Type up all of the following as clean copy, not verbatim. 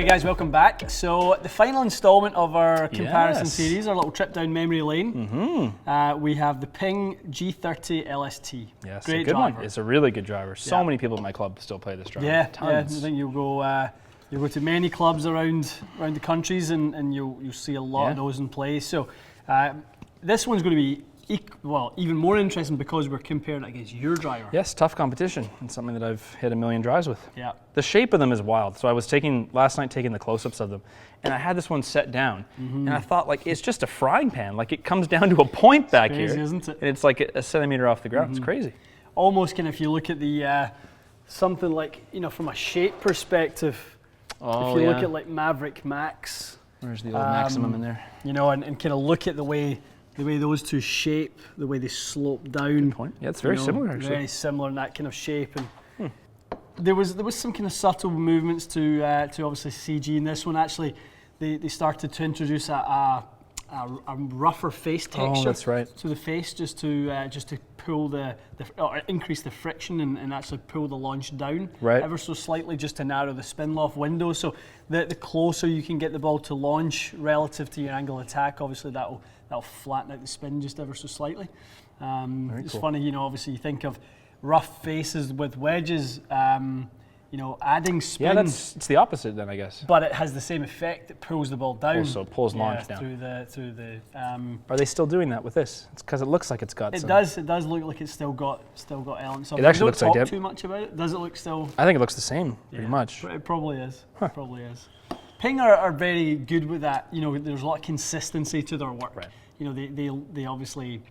Hey guys, welcome back. So the final installment of our comparison series, our little trip down memory lane. We have the Ping G30LST. Yes, great a good driver. one. It's a really good driver. So many people at my club still play this driver. Yeah, Tons. I think you'll go to many clubs around the countries, and you'll see a lot of those in play. So this one's going to be even more interesting because we're comparing it against your driver. Yes, tough competition, and something that I've hit a million drives with. Yeah. The shape of them is wild. So I was last night taking the close-ups of them, and I had this one set down, and I thought, like, it's just a frying pan. Like, it comes down to a point back crazy, here, isn't it? And it's like a centimeter off the ground. It's crazy. Almost kind of, if you look at the something like, from a shape perspective, if you look at like Maverick Max. Where's the old Maximum in there? And kind of look at the way those two shape, the way they slope down. Good point. Yeah, it's very similar actually. Very similar in that kind of shape. And there was some kind of subtle movements to obviously CG in this one. Actually, they started to introduce a rougher face texture. Oh, that's right. To the face, just to pull or increase the friction and actually pull the launch down ever so slightly, just to narrow the spin loft window. So the closer you can get the ball to launch relative to your angle of attack, obviously that'll flatten out the spin just ever so slightly. It's cool. Funny, obviously you think of rough faces with wedges, adding spin. Yeah, it's the opposite then, I guess. But it has the same effect. It pulls the ball down. Also pulls launch down. Through the. Are they still doing that with this? It's because it looks like it's got. It does look like it's still got elements. It actually looks like don't talk too much about it. Does it look still? I think it looks the same, pretty much. It probably is. It probably is. Ping are very good with that. There's a lot of consistency to their work. Right. They obviously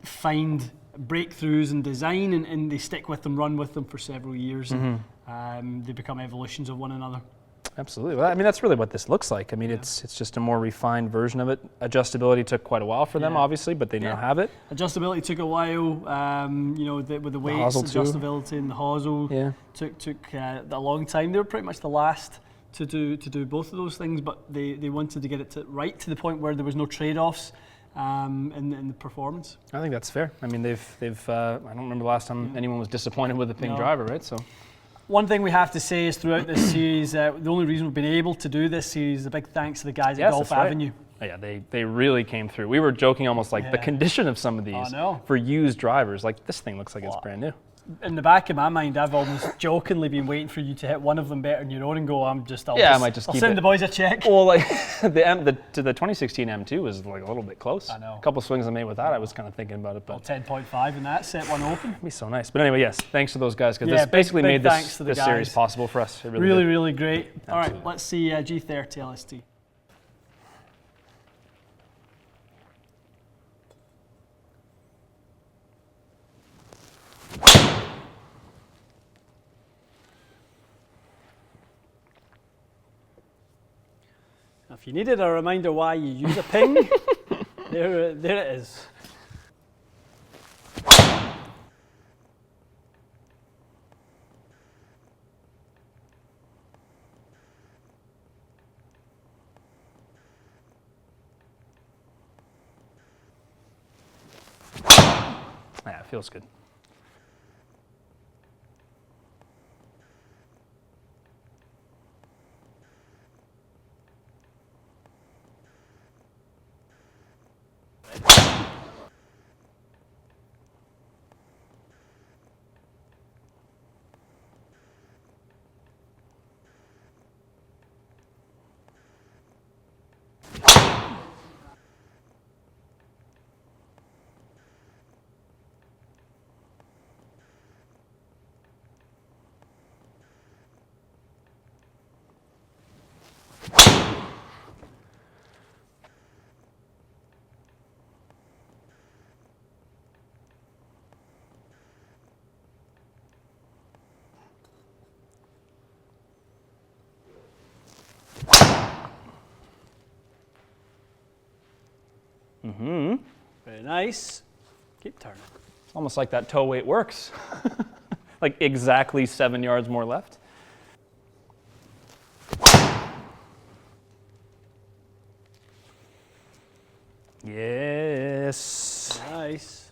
find breakthroughs in design and they stick with them, run with them for several years, and they become evolutions of one another. Absolutely. Well, I mean, that's really what this looks like. I mean, it's just a more refined version of it. Adjustability took quite a while for them, obviously, but they now have it. Adjustability took a while. With the weights, adjustability and the hosel took a long time. They were pretty much the last to do both of those things, but they wanted to get it right to the point where there was no trade-offs in the performance. I think that's fair. I mean, they've I don't remember the last time anyone was disappointed with the Ping driver, right? So. One thing we have to say is throughout this series, the only reason we've been able to do this series is a big thanks to the guys at Golf Avenue. Yeah, they really came through. We were joking almost like the condition of some of these for used drivers. Like, this thing looks like it's brand new. In the back of my mind, I've almost jokingly been waiting for you to hit one of them better than your own and go, I might just I'll keep send it. the boys a check. Well, like the 2016 M2 was like a little bit close. I know. A couple swings I made with that, I was kind of thinking about it. But 10.5 in that, set one open. It'd be so nice. But anyway, yes, thanks to those guys because this basically made this series possible for us. It really great. Absolutely. All right, let's see G30LST. If you needed a reminder why you use a Ping, there it is. Yeah, it feels good. Very nice. Keep turning. It's almost like that toe weight works. Like exactly 7 yards more left. Yes. Nice.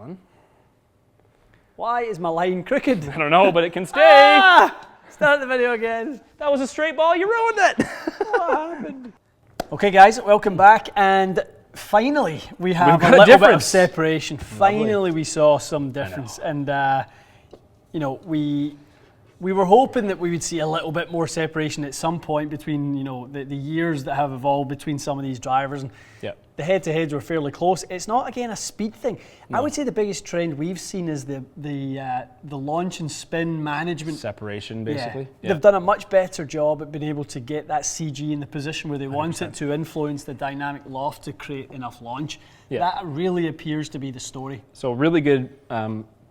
one. Why is my line crooked? I don't know, but it can stay. Ah! Start the video again. That was a straight ball. You ruined it. What happened? Okay, guys, welcome back. And finally, we have a got a little bit of difference. separation. Lovely. Finally, we saw some difference. And, you know, we were hoping that we would see a little bit more separation at some point between, you know, the years that have evolved between some of these drivers. And the head-to-heads were fairly close. It's not, again, a speed thing. No. I would say the biggest trend we've seen is the launch and spin management. Separation, basically. Yeah. They've done a much better job at being able to get that CG in the position where they 100%. Want it to influence the dynamic loft to create enough launch. Yeah. That really appears to be the story. So really good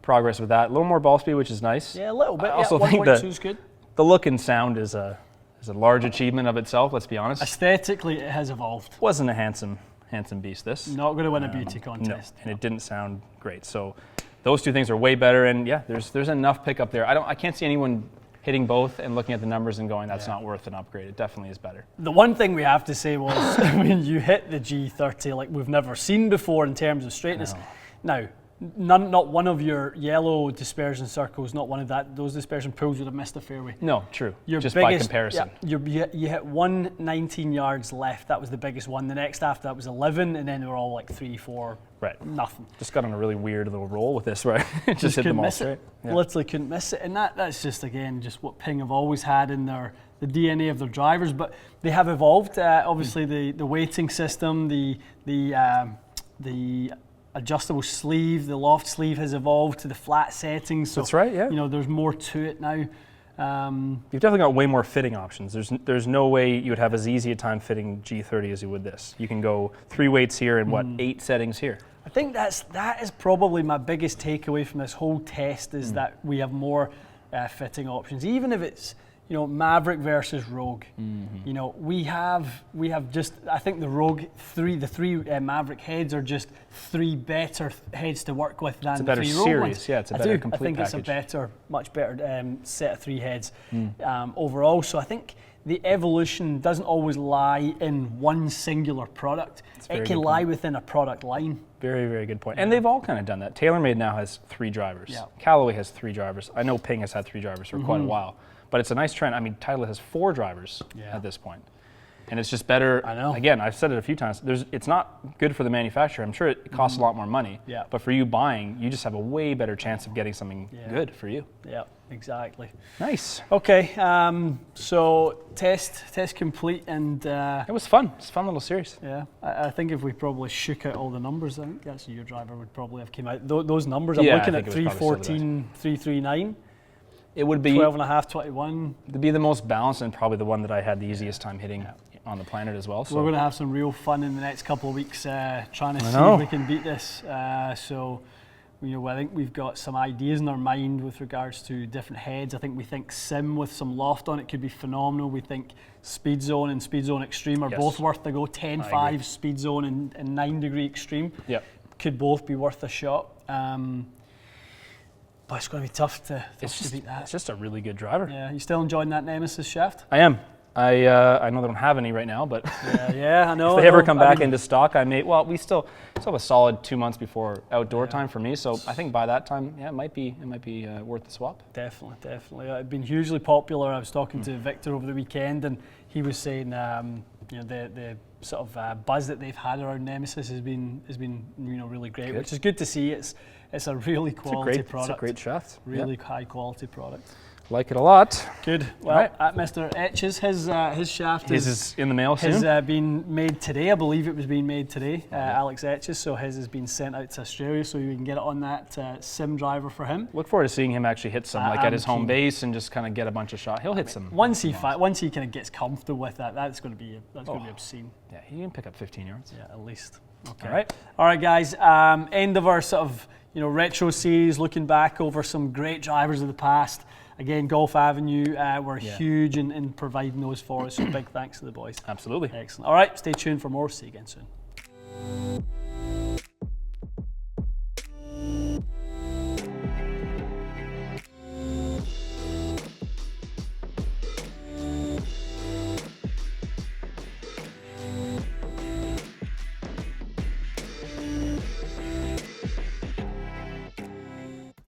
progress with that. A little more ball speed, which is nice. Yeah, a little bit. I also think good. The look and sound is a large achievement of itself, let's be honest. Aesthetically, it has evolved. Wasn't a handsome beast, this. Not going to win a beauty contest. No, and it didn't sound great. So those two things are way better, and yeah, there's enough pickup there. I can't see anyone hitting both and looking at the numbers and going, that's not worth an upgrade. It definitely is better. The one thing we have to say was, when you hit the G30 like we've never seen before in terms of straightness. Now, not one of your yellow dispersion circles, not one of those dispersion pools would have missed a fairway. No, true. Just by comparison. Yeah, you hit 19 yards left. That was the biggest one. The next after that was 11, and then they were all like 3, 4, nothing. Just got on a really weird little roll with this, right? just hit them all straight. Yeah. Literally couldn't miss it, and that's just again just what Ping have always had in the DNA of their drivers. But they have evolved. Obviously, the weighting system, the adjustable sleeve, the loft sleeve has evolved to the flat settings. So, that's right, yeah. You know, there's more to it now. You've definitely got way more fitting options. There's no way you would have as easy a time fitting G30 as you would this. You can go 3 weights here and 8 settings here. I think that is probably my biggest takeaway from this whole test is that we have more fitting options, even if it's, you know, Maverick versus Rogue. You know, we have just, I think the Rogue the three Maverick heads are just 3 better heads to work with than the 3 Rogue ones. Yeah, it's a better complete package. I think it's a much better set of 3 heads overall. So I think the evolution doesn't always lie in one singular product. It can lie within a product line. Very, very good point. And they've all kind of done that. TaylorMade now has 3 drivers. Yeah. Callaway has 3 drivers. I know Ping has had 3 drivers for quite a while. But it's a nice trend. I mean, Titleist has 4 drivers at this point. And it's just better. I know. Again, I've said it a few times. It's not good for the manufacturer. I'm sure it costs a lot more money. Yeah. But for you buying, you just have a way better chance of getting something good for you. Yeah, exactly. Nice. Okay, so test complete, and it was fun. It's a fun little series. Yeah, I think if we probably shook out all the numbers, I think actually your driver would probably have came out. Those numbers, I'm looking at 314, 339. It would be 12.5, 21. It'd be the most balanced and probably the one that I had the easiest time hitting on the planet as well. So we're going to have some real fun in the next couple of weeks trying to see if we can beat this. So, you know, I think we've got some ideas in our mind with regards to different heads. I think we think Sim with some loft on it could be phenomenal. We think Speed Zone and Speed Zone Extreme are both worth the go. 10.5 Speed Zone and 9 Degree Extreme could both be worth a shot. But it's going to be tough to beat that. It's just a really good driver. Yeah, you still enjoying that Nemesis shaft? I am. I know they don't have any right now, but I know. If they ever come back into stock, I may. Well, we still have a solid 2 months before outdoor time for me, so I think by that time, it might be worth the swap. Definitely. It's been hugely popular. I was talking to Victor over the weekend, and he was saying, you know, the sort of buzz that they've had around Nemesis has been you know, really great, which is good to see. It's a really quality product. It's a great shaft. Really high quality product. Like it a lot. Good. Well, at Mr. Etch's, his shaft is in the mail soon. Has been made today. I believe it was being made today. Alex Etch's, so his has been sent out to Australia, so you can get it on that sim driver for him. Look forward to seeing him actually hit some, like at his home base, and just kind of get a bunch of shots. He'll hit some. Once he kind of gets comfortable with that, that's going to be obscene. Yeah, he can pick up 15 yards. Yeah, at least. Okay. All right, guys. End of our sort of, you know, retro series, looking back over some great drivers of the past. Again, Golf Avenue were huge in providing those for us, so big thanks to the boys. Absolutely. Excellent. All right, stay tuned for more. See you again soon.